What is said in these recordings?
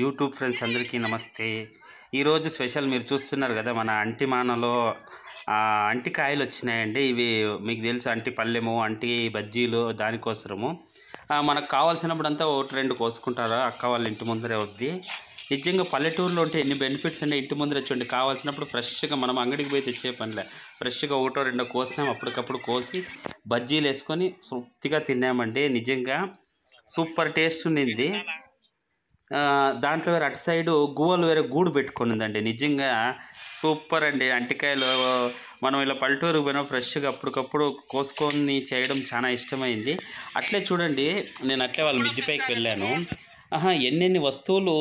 YouTube friends అందరికీ నమస్తే. ఈరోజు స్పెషల్ మీరు చూస్తున్నారు కదా, మన అంటిమానలో అంటికాయలు వచ్చినాయండి. ఇవి మీకు తెలుసు, అంటి పల్లెము, అంటి బజ్జీలు, దానికోసము మనకు కావాల్సినప్పుడంతా ఒకటి రెండు కోసుకుంటారా అక్క వాళ్ళ ఇంటి ముందరే వద్ది. నిజంగా పల్లెటూరులో ఉంటే ఎన్ని బెనిఫిట్స్ అండి. ఇంటి ముందర వచ్చి కావాల్సినప్పుడు ఫ్రెష్గా మనం అంగడికి పోయి తెచ్చే పనిలే, ఫ్రెష్గా ఒకటో రెండో కోసినాం, అప్పటికప్పుడు కోసి బజ్జీలు వేసుకొని తృప్తిగా తిన్నామండి. నిజంగా సూపర్ టేస్ట్ ఉండింది. దాంట్లో వేరే అటు సైడు గువ్వలు వేరే గూడు పెట్టుకునిందండి. నిజంగా సూపర్ అండి. అంటికాయలు మనం ఇలా పల్లెటూరుకు పోయినా ఫ్రెష్గా అప్పటికప్పుడు కోసుకొని చేయడం చాలా ఇష్టమైంది. అట్లే చూడండి, నేను అట్లే వాళ్ళ మిద్దిపైకి వెళ్ళాను. ఎన్నెన్ని వస్తువులు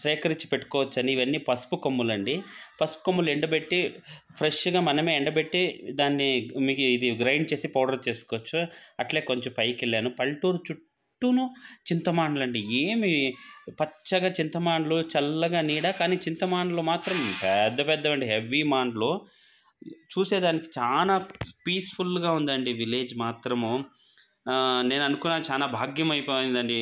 సేకరించి పెట్టుకోవచ్చని. ఇవన్నీ పసుపు కొమ్ములండి. పసుపు కొమ్ములు ఎండబెట్టి ఫ్రెష్గా మనమే ఎండబెట్టి దాన్ని మీకు ఇది గ్రైండ్ చేసి పౌడర్ చేసుకోవచ్చు. అట్లే కొంచెం పైకి వెళ్ళాను. పల్లెటూరు చుట్టూను చింతమాండ్లండి. ఏమి పచ్చగా చింతమాండ్లు, చల్లగా నీడ. కానీ చింతమాండ్లు మాత్రం పెద్ద పెద్దవండి, హెవీ మాండ్లు. చూసేదానికి చాలా పీస్ఫుల్గా ఉందండి విలేజ్ మాత్రము. నేను అనుకున్నాను, చాలా భాగ్యం అయిపోయిందండి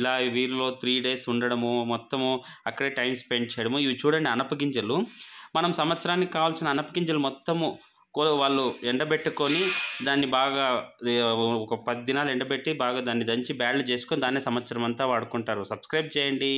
ఇలా వీరిలో 3 days ఉండడము, మొత్తము అక్కడే టైం స్పెండ్ చేయడము. ఇవి చూడండి, అనపగింజలు. మనం సంవత్సరానికి కావాల్సిన అనపగింజలు మొత్తము వాళ్ళు ఎండబెట్టుకొని దాన్ని బాగా ఒక 10 దినాలు ఎండబెట్టి బాగా దాన్ని దంచి బ్యాడ్లు చేసుకొని దాన్ని సంవత్సరం అంతా వాడుకుంటారు. సబ్స్క్రైబ్ చేయండి.